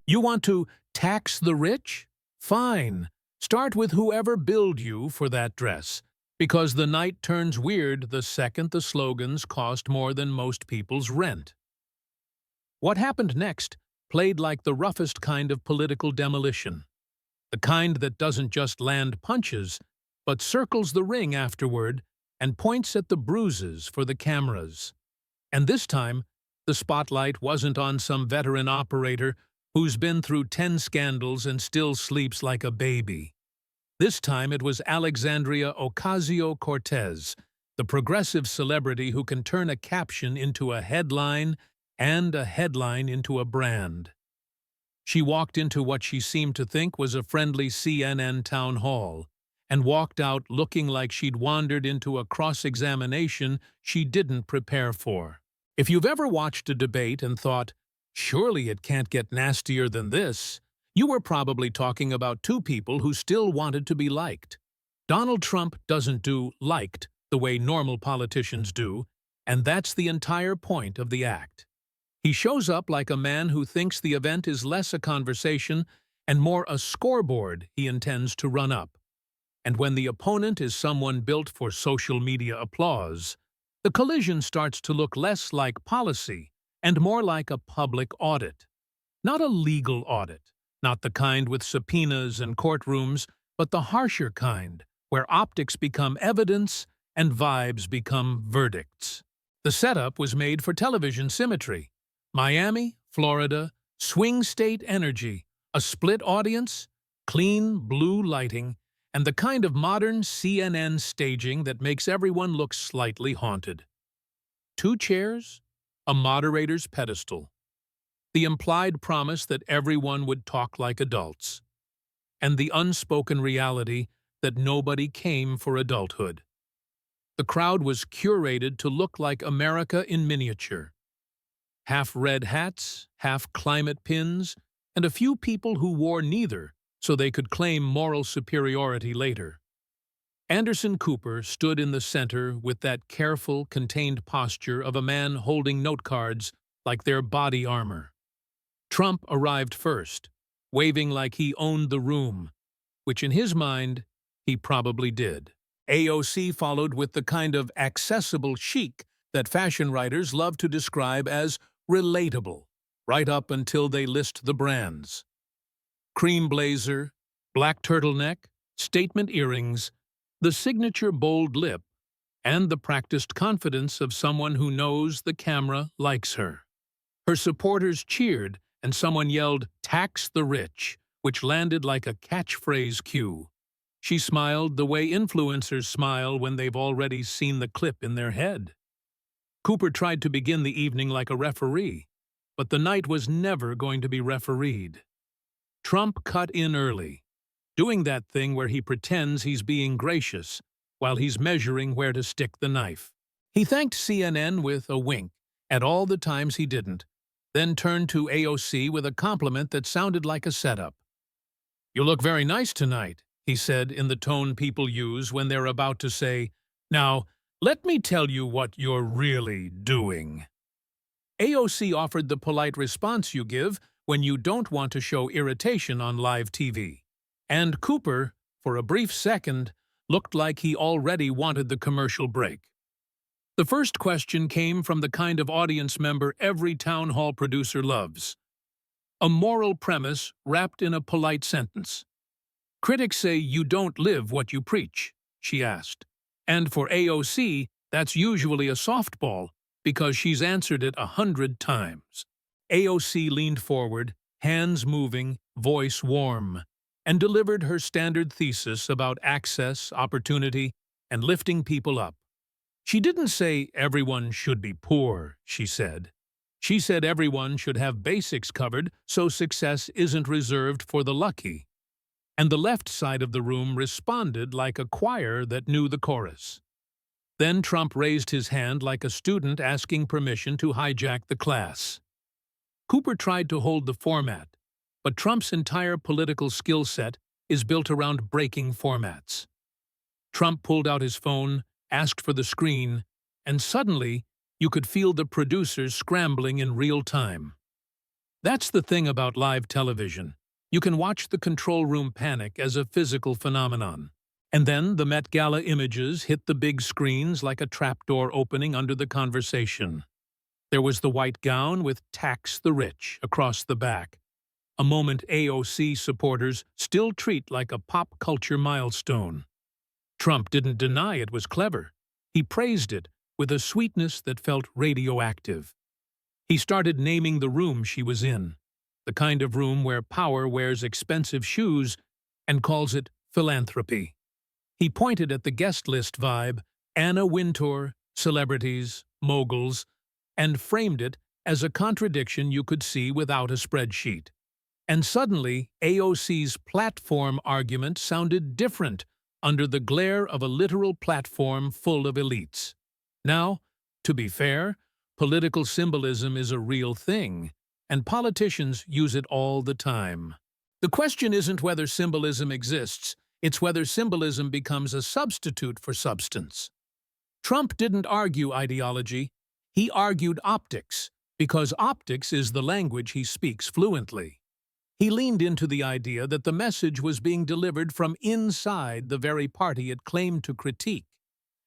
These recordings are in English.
You want to tax the rich? Fine. Start with whoever billed you for that dress, because the night turns weird the second the slogans cost more than most people's rent. What happened next played like the roughest kind of political demolition, the kind that doesn't just land punches, but circles the ring afterward and points at the bruises for the cameras. And this time, the spotlight wasn't on some veteran operator who's been through 10 scandals and still sleeps like a baby. This time it was Alexandria Ocasio-Cortez, the progressive celebrity who can turn a caption into a headline and a headline into a brand. She walked into what she seemed to think was a friendly CNN town hall, and walked out looking like she'd wandered into a cross-examination she didn't prepare for. If you've ever watched a debate and thought, surely it can't get nastier than this, you were probably talking about two people who still wanted to be liked. Donald Trump doesn't do liked the way normal politicians do, and that's the entire point of the act. He shows up like a man who thinks the event is less a conversation and more a scoreboard he intends to run up. And when the opponent is someone built for social media applause, the collision starts to look less like policy and more like a public audit. Not a legal audit, not the kind with subpoenas and courtrooms, but the harsher kind, where optics become evidence and vibes become verdicts. The setup was made for television symmetry. Miami, Florida, swing state energy, a split audience, clean blue lighting, and the kind of modern CNN staging that makes everyone look slightly haunted. 2 chairs, a moderator's pedestal, the implied promise that everyone would talk like adults, and the unspoken reality that nobody came for adulthood. The crowd was curated to look like America in miniature. Half red hats, half climate pins, and a few people who wore neither so they could claim moral superiority later. Anderson Cooper stood in the center with that careful, contained posture of a man holding note cards like their body armor. Trump arrived first, waving like he owned the room, which in his mind, he probably did. AOC followed with the kind of accessible chic that fashion writers love to describe as relatable, right up until they list the brands. Cream blazer, black turtleneck, statement earrings, the signature bold lip, and the practiced confidence of someone who knows the camera likes her. Her supporters cheered, and someone yelled, "Tax the rich," which landed like a catchphrase cue. She smiled the way influencers smile when they've already seen the clip in their head. Cooper tried to begin the evening like a referee, but the night was never going to be refereed. Trump cut in early, doing that thing where he pretends he's being gracious while he's measuring where to stick the knife. He thanked CNN with a wink at all the times he didn't, then turned to AOC with a compliment that sounded like a setup. "You look very nice tonight," he said in the tone people use when they're about to say, "Now, let me tell you what you're really doing." AOC offered the polite response you give when you don't want to show irritation on live TV. And Cooper, for a brief second, looked like he already wanted the commercial break. The first question came from the kind of audience member every town hall producer loves. A moral premise wrapped in a polite sentence. "Critics say you don't live what you preach," she asked. And for AOC, that's usually a softball, because she's answered it 100 times. AOC leaned forward, hands moving, voice warm, and delivered her standard thesis about access, opportunity, and lifting people up. She didn't say everyone should be poor, she said. She said everyone should have basics covered so success isn't reserved for the lucky. And the left side of the room responded like a choir that knew the chorus. Then Trump raised his hand like a student asking permission to hijack the class. Cooper tried to hold the format, but Trump's entire political skill set is built around breaking formats. Trump pulled out his phone, asked for the screen, and suddenly you could feel the producers scrambling in real time. That's the thing about live television. You can watch the control room panic as a physical phenomenon. And then the Met Gala images hit the big screens like a trapdoor opening under the conversation. There was the white gown with "Tax the Rich" across the back, a moment AOC supporters still treat like a pop culture milestone. Trump didn't deny it was clever. He praised it with a sweetness that felt radioactive. He started naming the room she was in, the kind of room where power wears expensive shoes, and calls it philanthropy. He pointed at the guest list vibe, Anna Wintour, celebrities, moguls, and framed it as a contradiction you could see without a spreadsheet. And suddenly, AOC's platform argument sounded different under the glare of a literal platform full of elites. Now, to be fair, political symbolism is a real thing, and politicians use it all the time. The question isn't whether symbolism exists, it's whether symbolism becomes a substitute for substance. Trump didn't argue ideology, he argued optics, because optics is the language he speaks fluently. He leaned into the idea that the message was being delivered from inside the very party it claimed to critique,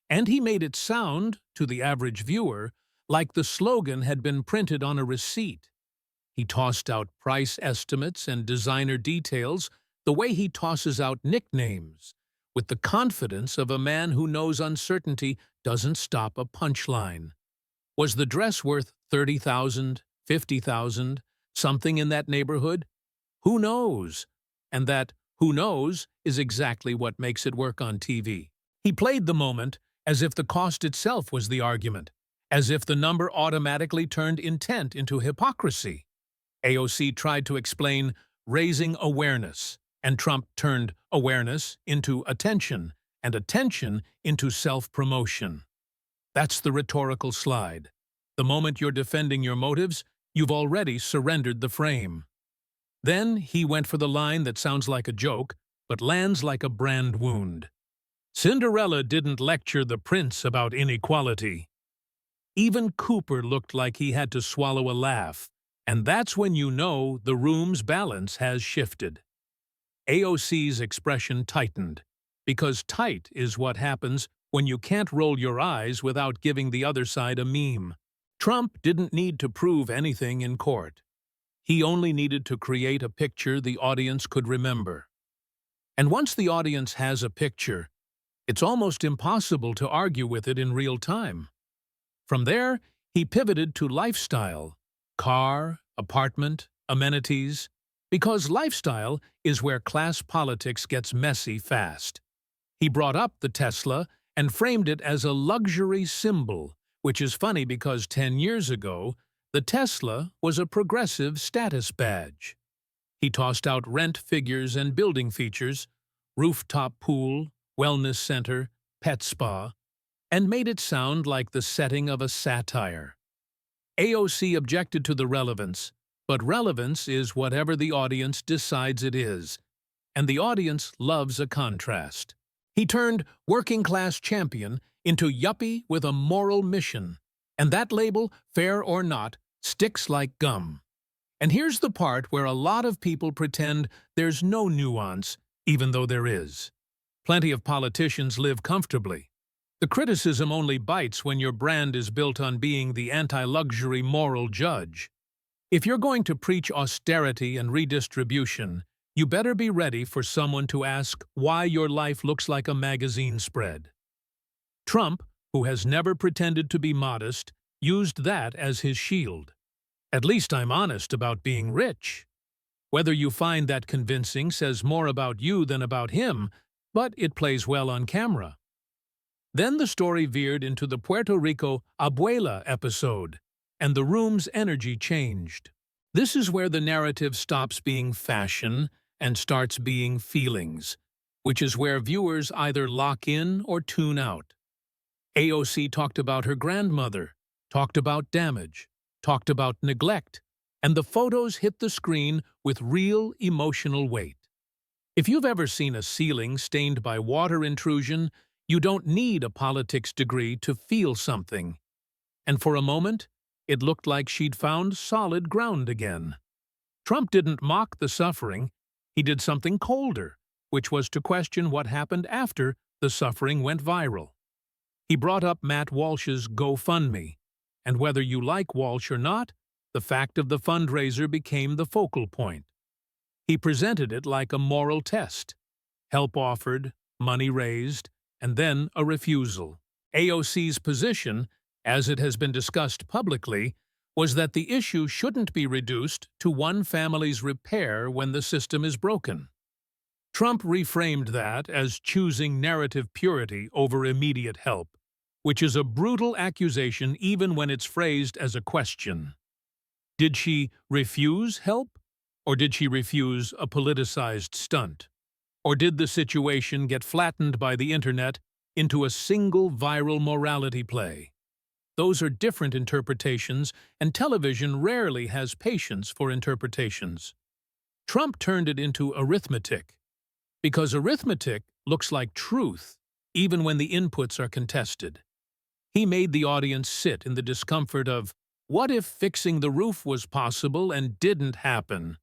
and he made it sound, to the average viewer, like the slogan had been printed on a receipt. He tossed out price estimates and designer details the way he tosses out nicknames, with the confidence of a man who knows uncertainty doesn't stop a punchline. Was the dress worth $30,000, $50,000, something in that neighborhood? Who knows? And that "who knows" is exactly what makes it work on TV. He played the moment as if the cost itself was the argument, as if the number automatically turned intent into hypocrisy. AOC tried to explain raising awareness, and Trump turned awareness into attention, and attention into self-promotion. That's the rhetorical slide. The moment you're defending your motives, you've already surrendered the frame. Then he went for the line that sounds like a joke, but lands like a brand wound. Cinderella didn't lecture the prince about inequality. Even Cooper looked like he had to swallow a laugh, and that's when you know the room's balance has shifted. AOC's expression tightened, because tight is what happens when you can't roll your eyes without giving the other side a meme. Trump didn't need to prove anything in court. He only needed to create a picture the audience could remember. And once the audience has a picture, it's almost impossible to argue with it in real time. From there, he pivoted to lifestyle, car, apartment, amenities, because lifestyle is where class politics gets messy fast. He brought up the Tesla and framed it as a luxury symbol, which is funny because 10 years ago, the Tesla was a progressive status badge. He tossed out rent figures and building features, rooftop pool, wellness center, pet spa, and made it sound like the setting of a satire. AOC objected to the relevance, but relevance is whatever the audience decides it is, and the audience loves a contrast. He turned working-class champion into yuppie with a moral mission, and that label, fair or not, sticks like gum. And here's the part where a lot of people pretend there's no nuance, even though there is. Plenty of politicians live comfortably. The criticism only bites when your brand is built on being the anti-luxury moral judge. If you're going to preach austerity and redistribution, you better be ready for someone to ask why your life looks like a magazine spread. Trump, who has never pretended to be modest, used that as his shield. At least I'm honest about being rich. Whether you find that convincing says more about you than about him, but it plays well on camera. Then the story veered into the Puerto Rico Abuela episode, and the room's energy changed. This is where the narrative stops being fashion and starts being feelings, which is where viewers either lock in or tune out. AOC talked about her grandmother, talked about damage, talked about neglect, and the photos hit the screen with real emotional weight. If you've ever seen a ceiling stained by water intrusion, you don't need a politics degree to feel something. And for a moment, it looked like she'd found solid ground again. Trump didn't mock the suffering, he did something colder, which was to question what happened after the suffering went viral. He brought up Matt Walsh's GoFundMe, and whether you like Walsh or not, the fact of the fundraiser became the focal point. He presented it like a moral test. Help offered, money raised, and then a refusal. AOC's position, as it has been discussed publicly, was that the issue shouldn't be reduced to one family's repair when the system is broken. Trump reframed that as choosing narrative purity over immediate help, which is a brutal accusation even when it's phrased as a question. Did she refuse help? Or did she refuse a politicized stunt? Or did the situation get flattened by the internet into a single viral morality play? Those are different interpretations, and television rarely has patience for interpretations. Trump turned it into arithmetic, because arithmetic looks like truth, even when the inputs are contested. He made the audience sit in the discomfort of, what if fixing the roof was possible and didn't happen,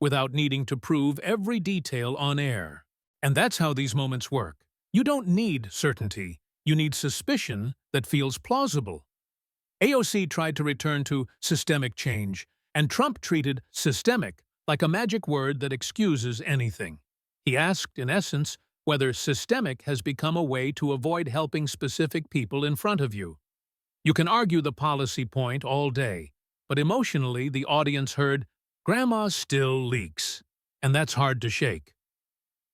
without needing to prove every detail on air. And that's how these moments work. You don't need certainty, you need suspicion that feels plausible. AOC tried to return to systemic change, and Trump treated systemic like a magic word that excuses anything. He asked, in essence, whether systemic has become a way to avoid helping specific people in front of you. You can argue the policy point all day, but emotionally the audience heard, "Grandma still leaks," and that's hard to shake.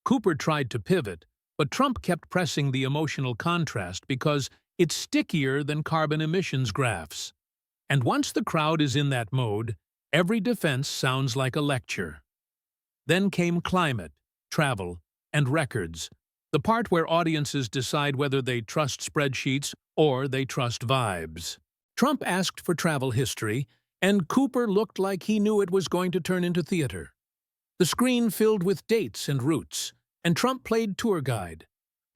Cooper tried to pivot, but Trump kept pressing the emotional contrast because it's stickier than carbon emissions graphs. And once the crowd is in that mode, every defense sounds like a lecture. Then came climate, travel, and records, the part where audiences decide whether they trust spreadsheets or they trust vibes. Trump asked for travel history, and Cooper looked like he knew it was going to turn into theater. The screen filled with dates and routes, and Trump played tour guide,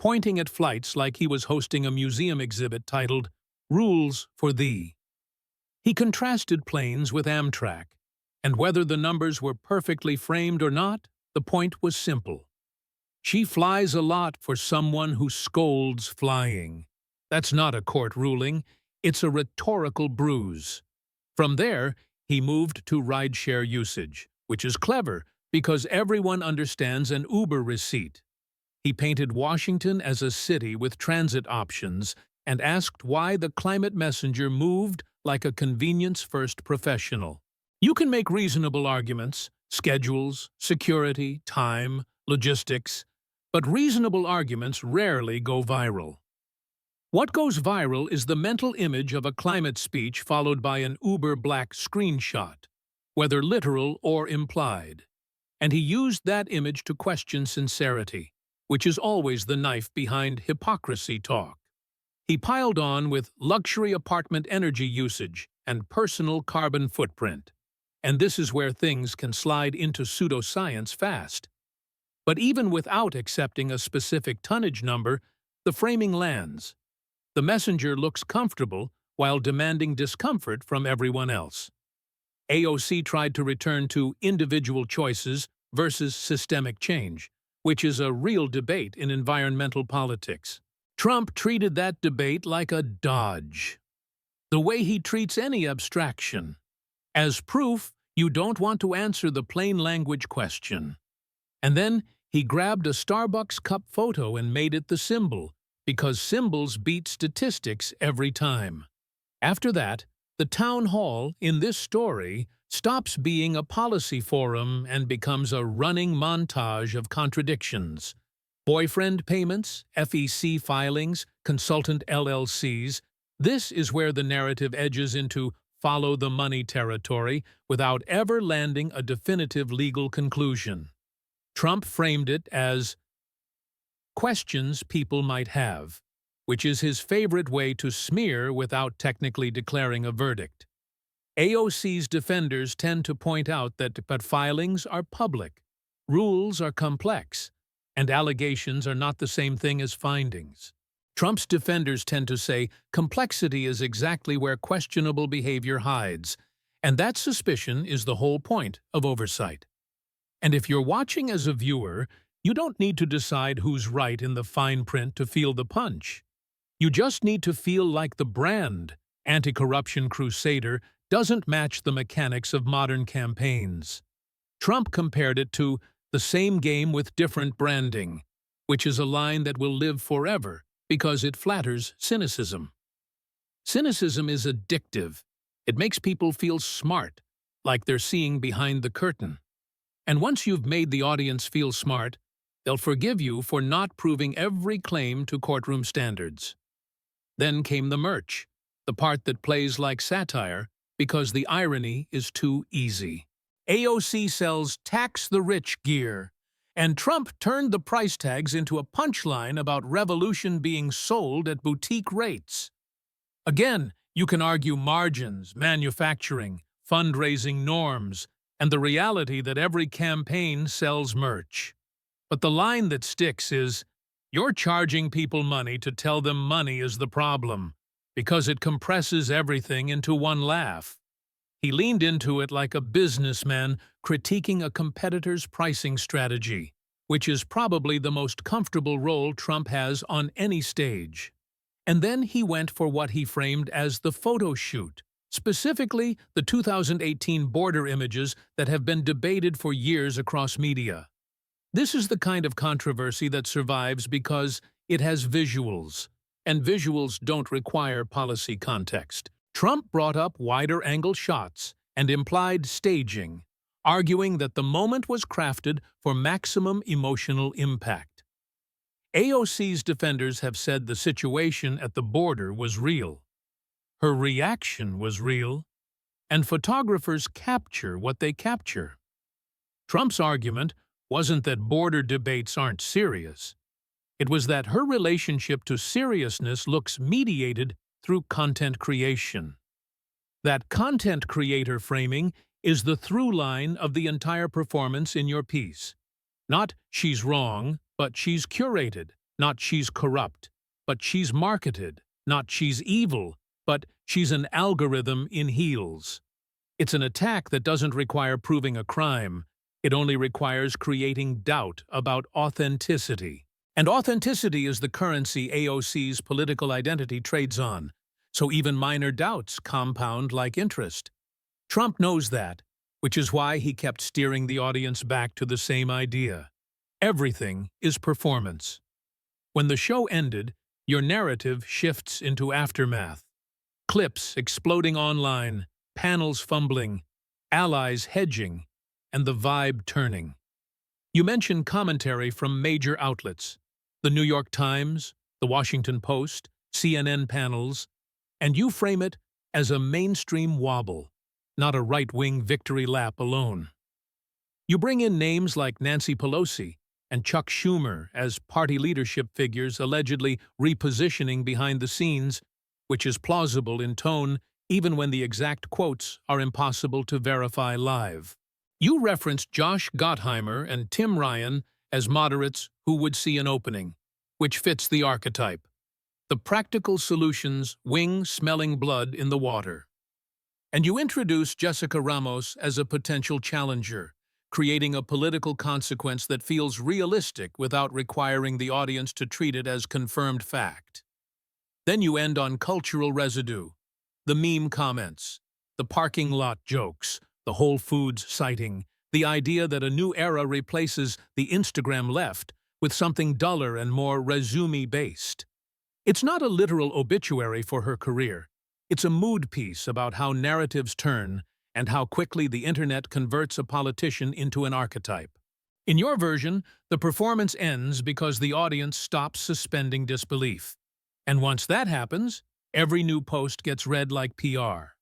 pointing at flights like he was hosting a museum exhibit titled Rules for Thee. He contrasted planes with Amtrak, and whether the numbers were perfectly framed or not, the point was simple. She flies a lot for someone who scolds flying. That's not a court ruling, it's a rhetorical bruise. From there, he moved to rideshare usage, which is clever because everyone understands an Uber receipt. He painted Washington as a city with transit options and asked why the climate messenger moved like a convenience-first professional. You can make reasonable arguments, schedules, security, time, logistics, but reasonable arguments rarely go viral. What goes viral is the mental image of a climate speech followed by an Uber Black screenshot, whether literal or implied. And he used that image to question sincerity, which is always the knife behind hypocrisy talk. He piled on with luxury apartment energy usage and personal carbon footprint. And this is where things can slide into pseudoscience fast. But even without accepting a specific tonnage number, the framing lands. The messenger looks comfortable while demanding discomfort from everyone else. AOC tried to return to individual choices versus systemic change, which is a real debate in environmental politics. Trump treated that debate like a dodge, the way he treats any abstraction. As proof, you don't want to answer the plain language question. And then he grabbed a Starbucks cup photo and made it the symbol, because symbols beat statistics every time. After that, the town hall in this story stops being a policy forum and becomes a running montage of contradictions. Boyfriend payments, FEC filings, consultant LLCs. This is where the narrative edges into follow the money territory without ever landing a definitive legal conclusion. Trump framed it as questions people might have, which is his favorite way to smear without technically declaring a verdict. AOC's defenders tend to point out that but filings are public, rules are complex, and allegations are not the same thing as findings. Trump's defenders tend to say complexity is exactly where questionable behavior hides, And that suspicion is the whole point of oversight. And if you're watching as a viewer, you don't need to decide who's right in the fine print to feel the punch. You just need to feel like the brand, anti-corruption crusader, doesn't match the mechanics of modern campaigns. Trump compared it to the same game with different branding, which is a line that will live forever because it flatters cynicism. Cynicism is addictive. It makes people feel smart, like they're seeing behind the curtain. And once you've made the audience feel smart, they'll forgive you for not proving every claim to courtroom standards. Then came the merch, the part that plays like satire because the irony is too easy. AOC sells tax the rich gear, and Trump turned the price tags into a punchline about revolution being sold at boutique rates. Again, you can argue margins, manufacturing, fundraising norms, and the reality that every campaign sells merch. But the line that sticks is, you're charging people money to tell them money is the problem, because it compresses everything into one laugh. He leaned into it like a businessman critiquing a competitor's pricing strategy, which is probably the most comfortable role Trump has on any stage. And then he went for what he framed as the photo shoot, specifically the 2018 border images that have been debated for years across media. This is the kind of controversy that survives because it has visuals, and visuals don't require policy context. Trump brought up wider-angle shots and implied staging, arguing that the moment was crafted for maximum emotional impact. AOC's defenders have said the situation at the border was real. Her reaction was real, and photographers capture what they capture. Trump's argument wasn't that border debates aren't serious. It was that her relationship to seriousness looks mediated through content creation. That content creator framing is the through line of the entire performance in your piece. Not she's wrong, but she's curated. Not she's corrupt, but she's marketed. Not she's evil, but she's an algorithm in heels. It's an attack that doesn't require proving a crime. It only requires creating doubt about authenticity. And authenticity is the currency AOC's political identity trades on, so even minor doubts compound like interest. Trump knows that, which is why he kept steering the audience back to the same idea. Everything is performance. When the show ended, your narrative shifts into aftermath. Clips exploding online, panels fumbling, allies hedging, and the vibe turning. You mention commentary from major outlets, the New York Times, the Washington Post, CNN panels, and you frame it as a mainstream wobble, not a right-wing victory lap alone. You bring in names like Nancy Pelosi and Chuck Schumer as party leadership figures allegedly repositioning behind the scenes, which is plausible in tone even when the exact quotes are impossible to verify live. You referenced Josh Gottheimer and Tim Ryan as moderates who would see an opening, which fits the archetype. The practical solutions wing smelling blood in the water. And you introduced Jessica Ramos as a potential challenger, creating a political consequence that feels realistic without requiring the audience to treat it as confirmed fact. Then you end on cultural residue, the meme comments, the parking lot jokes, the Whole Foods sighting, the idea that a new era replaces the Instagram left with something duller and more resume-based. It's not a literal obituary for her career. It's a mood piece about how narratives turn and how quickly the internet converts a politician into an archetype. In your version, the performance ends because the audience stops suspending disbelief. And once that happens, every new post gets read like PR.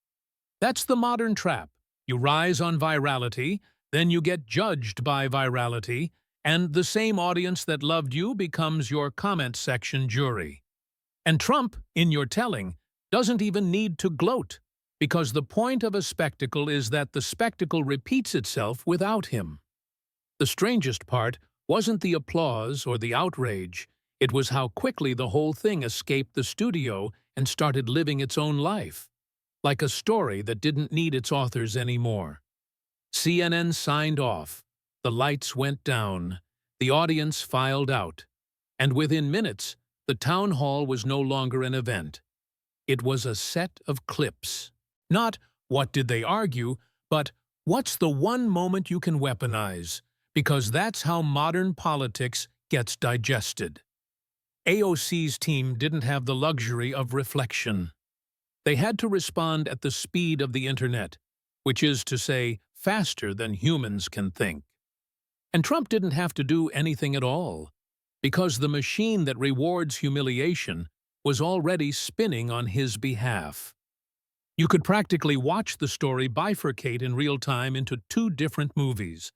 That's the modern trap. You rise on virality, then you get judged by virality, and the same audience that loved you becomes your comment section jury. And Trump, in your telling, doesn't even need to gloat, because the point of a spectacle is that the spectacle repeats itself without him. The strangest part wasn't the applause or the outrage, it was how quickly the whole thing escaped the studio and started living its own life. like a story that didn't need its authors anymore. CNN signed off, the lights went down, the audience filed out, and within minutes, the town hall was no longer an event. It was a set of clips. Not, what did they argue, but what's the one moment you can weaponize, because that's how modern politics gets digested. AOC's team didn't have the luxury of reflection. They had to respond at the speed of the internet, which is to say, faster than humans can think. And Trump didn't have to do anything at all, because the machine that rewards humiliation was already spinning on his behalf. You could practically watch the story bifurcate in real time into two different movies.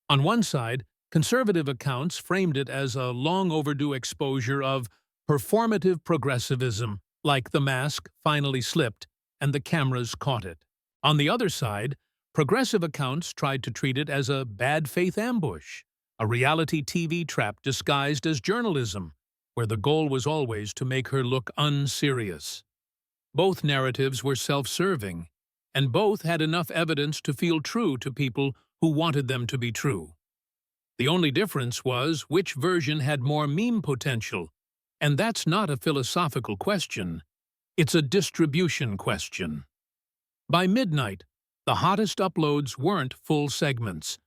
On one side, conservative accounts framed it as a long-overdue exposure of performative progressivism, like the mask finally slipped and the cameras caught it. On the other side, progressive accounts tried to treat it as a bad-faith ambush, a reality TV trap disguised as journalism, where the goal was always to make her look unserious. Both narratives were self-serving, and both had enough evidence to feel true to people who wanted them to be true. The only difference was which version had more meme potential, and that's not a philosophical question. It's a distribution question. By midnight, the hottest uploads weren't full segments.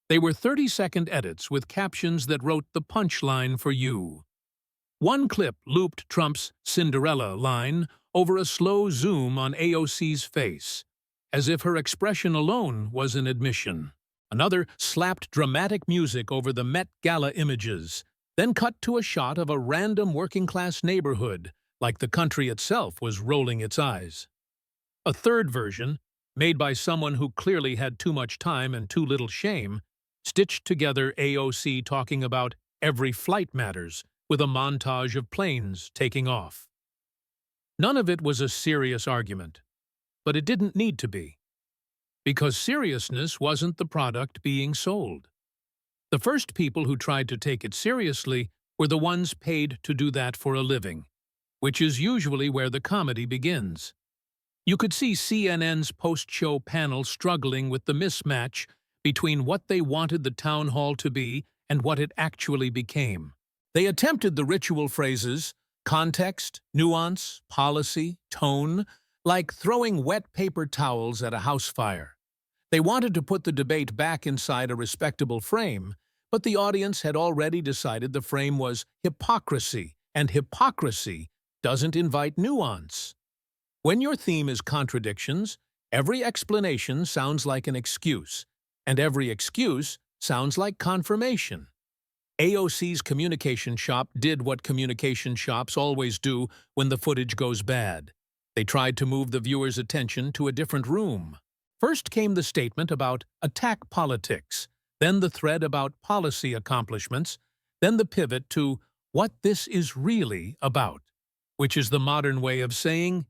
They were 30-second edits with captions that wrote the punchline for you. One clip looped Trump's Cinderella line over a slow zoom on AOC's face, as if her expression alone was an admission. Another slapped dramatic music over the Met Gala images, then cut to a shot of a random working-class neighborhood, like the country itself was rolling its eyes. A third version, made by someone who clearly had too much time and too little shame, stitched together AOC talking about every flight matters, with a montage of planes taking off. None of it was a serious argument, but it didn't need to be, because seriousness wasn't the product being sold. The first people who tried to take it seriously were the ones paid to do that for a living, which is usually where the comedy begins. You could see CNN's post-show panel struggling with the mismatch between what they wanted the town hall to be and what it actually became. They attempted the ritual phrases, context, nuance, policy, tone, like throwing wet paper towels at a house fire. They wanted to put the debate back inside a respectable frame, but the audience had already decided the frame was hypocrisy, and hypocrisy doesn't invite nuance. When your theme is contradictions, every explanation sounds like an excuse, and every excuse sounds like confirmation. AOC's communication shop did what communication shops always do when the footage goes bad. They tried to move the viewer's attention to a different room. First came the statement about attack politics, then the thread about policy accomplishments, then the pivot to what this is really about, which is the modern way of saying,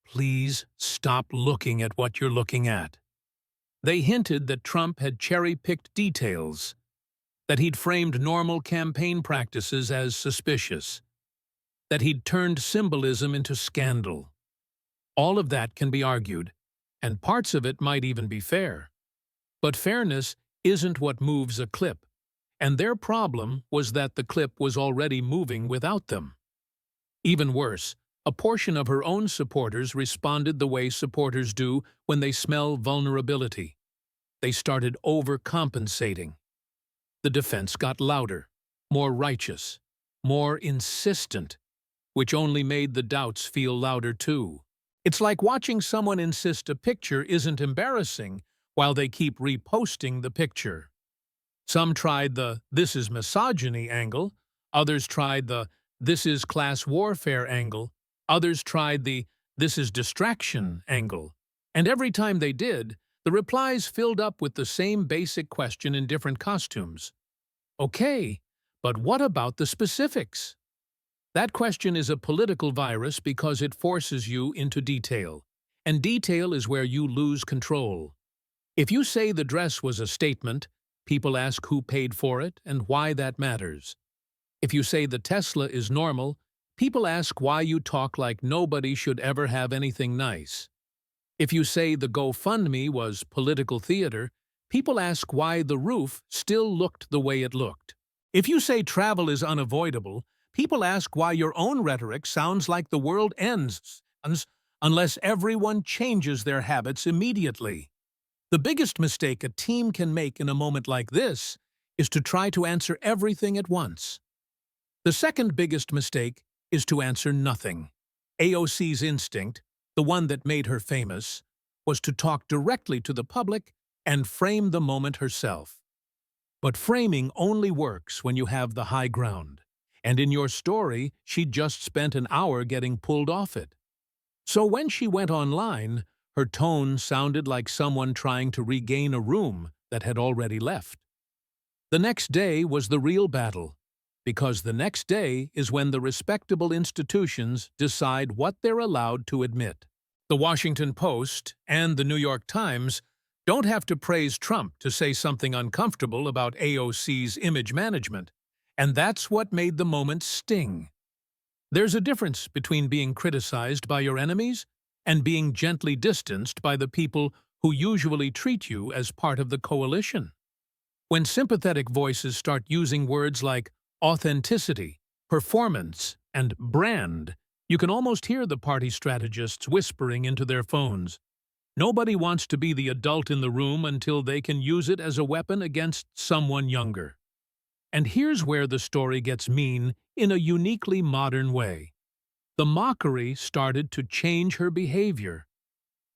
please stop looking at what you're looking at. They hinted that Trump had cherry-picked details, that he'd framed normal campaign practices as suspicious, that he'd turned symbolism into scandal. All of that can be argued, and parts of it might even be fair. But fairness isn't what moves a clip, and their problem was that the clip was already moving without them. Even worse, a portion of her own supporters responded the way supporters do when they smell vulnerability. They started overcompensating. The defense got louder, more righteous, more insistent, which only made the doubts feel louder too. It's like watching someone insist a picture isn't embarrassing while they keep reposting the picture. Some tried the "this is misogyny" angle, others tried the "this is class warfare" angle, others tried the "this is distraction" angle. And every time they did, the replies filled up with the same basic question in different costumes. Okay, but what about the specifics? That question is a political virus because it forces you into detail, and detail is where you lose control. If you say the dress was a statement, people ask who paid for it and why that matters. If you say the Tesla is normal, people ask why you talk like nobody should ever have anything nice. If you say the GoFundMe was political theater, people ask why the roof still looked the way it looked. If you say travel is unavoidable, people ask why your own rhetoric sounds like the world ends unless everyone changes their habits immediately. The biggest mistake a team can make in a moment like this is to try to answer everything at once. The second biggest mistake is to answer nothing. AOC's instinct, the one that made her famous, was to talk directly to the public and frame the moment herself. But framing only works when you have the high ground, and in your story, she'd just spent an hour getting pulled off it. So when she went online, her tone sounded like someone trying to regain a room that had already left. The next day was the real battle, because the next day is when the respectable institutions decide what they're allowed to admit. The Washington Post and the New York Times don't have to praise Trump to say something uncomfortable about AOC's image management, and that's what made the moment sting. There's a difference between being criticized by your enemies and being gently distanced by the people who usually treat you as part of the coalition. When sympathetic voices start using words like authenticity, performance, and brand, you can almost hear the party strategists whispering into their phones. Nobody wants to be the adult in the room until they can use it as a weapon against someone younger. And here's where the story gets mean in a uniquely modern way. The mockery started to change her behavior.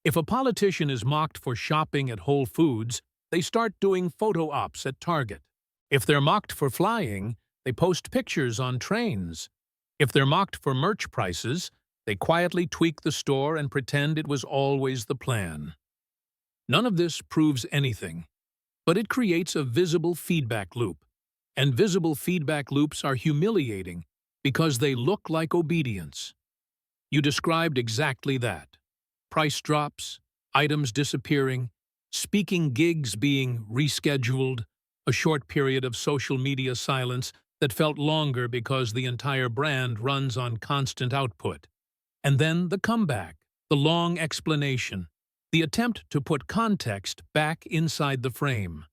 If a politician is mocked for shopping at Whole Foods, they start doing photo ops at Target. If they're mocked for flying, they post pictures on trains. If they're mocked for merch prices, they quietly tweak the store and pretend it was always the plan. None of this proves anything, but it creates a visible feedback loop. And visible feedback loops are humiliating because they look like obedience. You described exactly that. Price drops, items disappearing, speaking gigs being rescheduled, a short period of social media silence that felt longer because the entire brand runs on constant output. And then the comeback, the long explanation, the attempt to put context back inside the frame.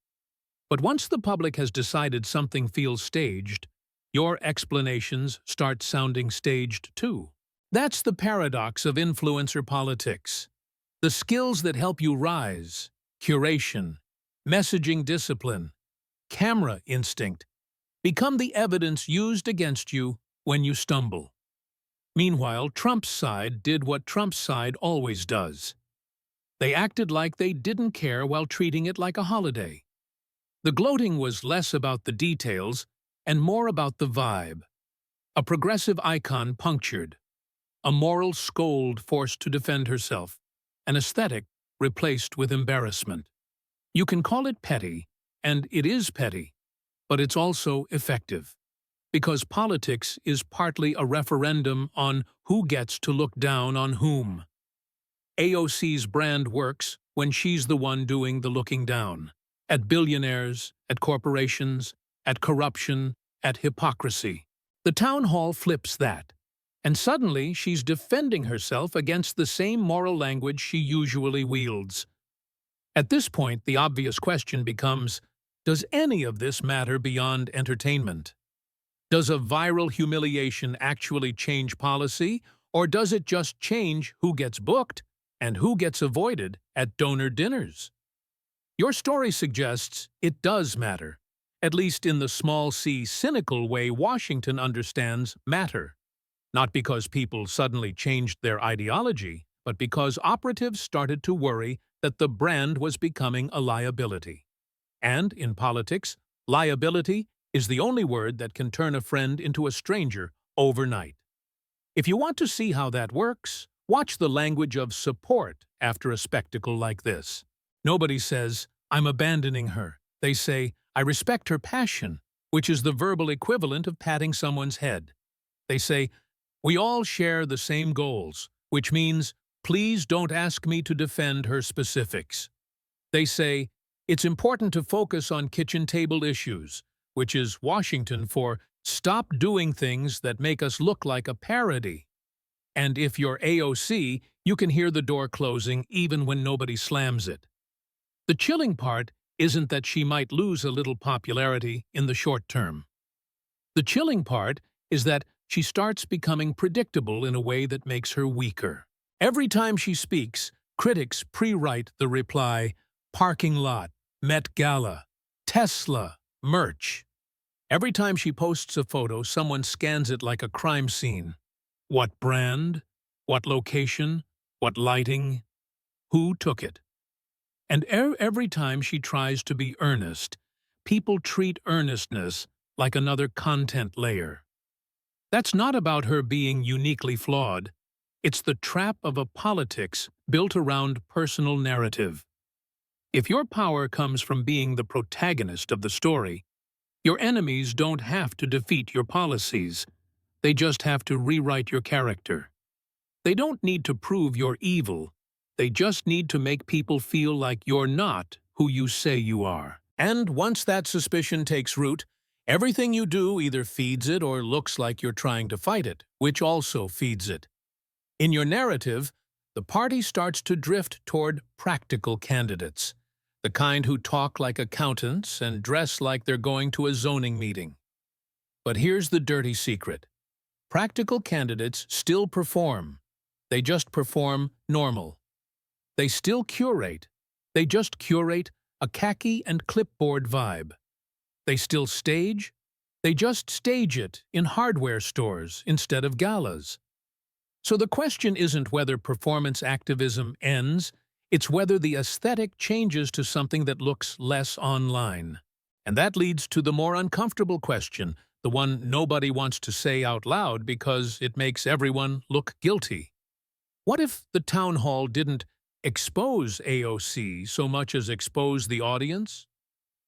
But once the public has decided something feels staged, your explanations start sounding staged too. That's the paradox of influencer politics. The skills that help you rise, curation, messaging discipline, camera instinct, become the evidence used against you when you stumble. Meanwhile, Trump's side did what Trump's side always does. They acted like they didn't care while treating it like a holiday. The gloating was less about the details and more about the vibe. A progressive icon punctured, a moral scold forced to defend herself, an aesthetic replaced with embarrassment. You can call it petty, and it is petty, but it's also effective, because politics is partly a referendum on who gets to look down on whom. AOC's brand works when she's the one doing the looking down. At billionaires, at corporations, at corruption, at hypocrisy. The town hall flips that, and suddenly she's defending herself against the same moral language she usually wields. At this point, the obvious question becomes, does any of this matter beyond entertainment? Does a viral humiliation actually change policy, or does it just change who gets booked and who gets avoided at donor dinners? Your story suggests it does matter, at least in the small c cynical way Washington understands matter. Not because people suddenly changed their ideology, but because operatives started to worry that the brand was becoming a liability. And, in politics, liability is the only word that can turn a friend into a stranger overnight. If you want to see how that works, watch the language of support after a spectacle like this. Nobody says, "I'm abandoning her." They say, "I respect her passion," which is the verbal equivalent of patting someone's head. They say, "We all share the same goals," which means, "Please don't ask me to defend her specifics." They say, "It's important to focus on kitchen table issues," which is Washington for "Stop doing things that make us look like a parody." And if you're AOC, you can hear the door closing even when nobody slams it. The chilling part isn't that she might lose a little popularity in the short term. The chilling part is that she starts becoming predictable in a way that makes her weaker. Every time she speaks, critics pre-write the reply, parking lot, Met Gala, Tesla, merch. Every time she posts a photo, someone scans it like a crime scene. What brand? What location? What lighting? Who took it? And every time she tries to be earnest, people treat earnestness like another content layer. That's not about her being uniquely flawed. It's the trap of a politics built around personal narrative. If your power comes from being the protagonist of the story, your enemies don't have to defeat your policies. They just have to rewrite your character. They don't need to prove you're evil. They just need to make people feel like you're not who you say you are. And once that suspicion takes root, everything you do either feeds it or looks like you're trying to fight it, which also feeds it. In your narrative, the party starts to drift toward practical candidates, the kind who talk like accountants and dress like they're going to a zoning meeting. But here's the dirty secret. Practical candidates still perform. They just perform normal. They still curate. They just curate a khaki and clipboard vibe. They still stage. They just stage it in hardware stores instead of galas. So the question isn't whether performance activism ends, it's whether the aesthetic changes to something that looks less online. And that leads to the more uncomfortable question, the one nobody wants to say out loud because it makes everyone look guilty. What if the town hall didn't expose AOC so much as expose the audience?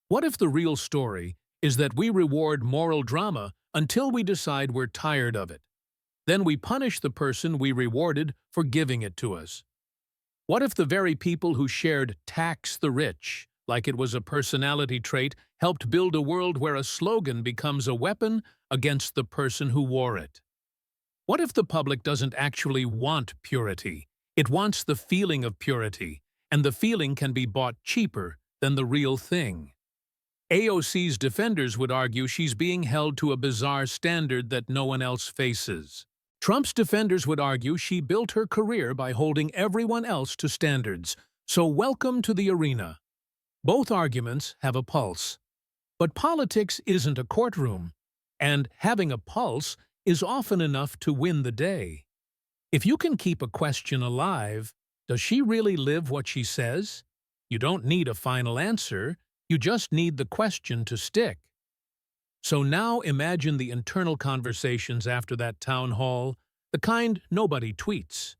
What if the real story is that we reward moral drama until we decide we're tired of it? Then we punish the person we rewarded for giving it to us. What if the very people who shared "tax the rich" like it was a personality trait helped build a world where a slogan becomes a weapon against the person who wore it? What if the public doesn't actually want purity? It wants the feeling of purity, and the feeling can be bought cheaper than the real thing. AOC's defenders would argue she's being held to a bizarre standard that no one else faces. Trump's defenders would argue she built her career by holding everyone else to standards, so welcome to the arena. Both arguments have a pulse. But politics isn't a courtroom, and having a pulse is often enough to win the day. If you can keep a question alive, does she really live what she says? You don't need a final answer, you just need the question to stick. So now imagine the internal conversations after that town hall, the kind nobody tweets.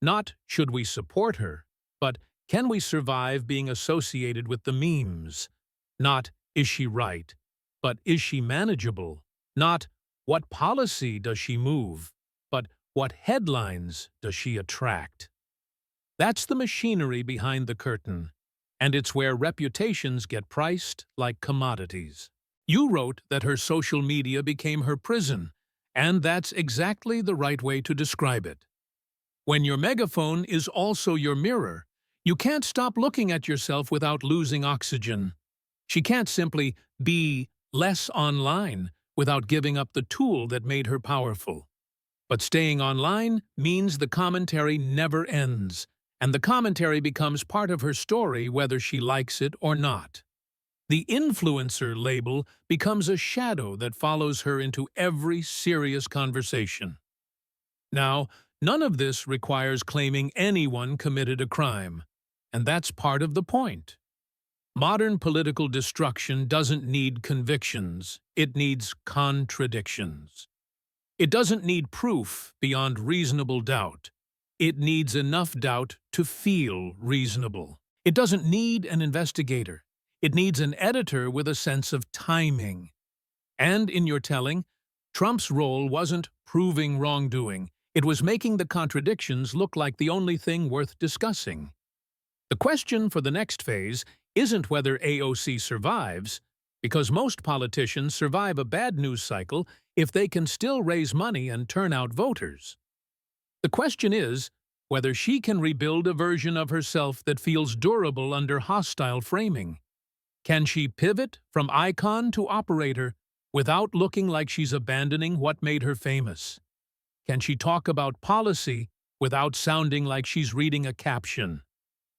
Not should we support her, but can we survive being associated with the memes? Not is she right, but is she manageable? Not what policy does she move, but what headlines does she attract? That's the machinery behind the curtain, and it's where reputations get priced like commodities. You wrote that her social media became her prison, and that's exactly the right way to describe it. When your megaphone is also your mirror, you can't stop looking at yourself without losing oxygen. She can't simply be less online without giving up the tool that made her powerful. But staying online means the commentary never ends, and the commentary becomes part of her story whether she likes it or not. The influencer label becomes a shadow that follows her into every serious conversation. Now, none of this requires claiming anyone committed a crime, and that's part of the point. Modern political destruction doesn't need convictions, it needs contradictions. It doesn't need proof beyond reasonable doubt. It needs enough doubt to feel reasonable. It doesn't need an investigator. It needs an editor with a sense of timing. And in your telling, Trump's role wasn't proving wrongdoing. It was making the contradictions look like the only thing worth discussing. The question for the next phase isn't whether AOC survives, because most politicians survive a bad news cycle if they can still raise money and turn out voters. The question is whether she can rebuild a version of herself that feels durable under hostile framing. Can she pivot from icon to operator without looking like she's abandoning what made her famous? Can she talk about policy without sounding like she's reading a caption?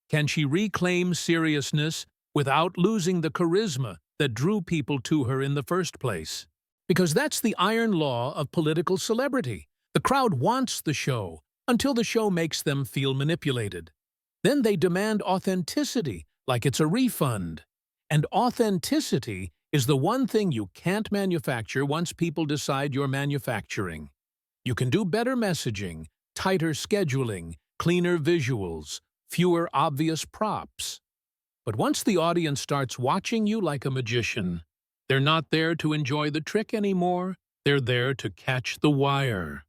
Can she reclaim seriousness without losing the charisma that drew people to her in the first place? Because that's the iron law of political celebrity. The crowd wants the show until the show makes them feel manipulated. Then they demand authenticity, like it's a refund. And authenticity is the one thing you can't manufacture once people decide you're manufacturing. You can do better messaging, tighter scheduling, cleaner visuals, fewer obvious props. But once the audience starts watching you like a magician, they're not there to enjoy the trick anymore, they're there to catch the wire.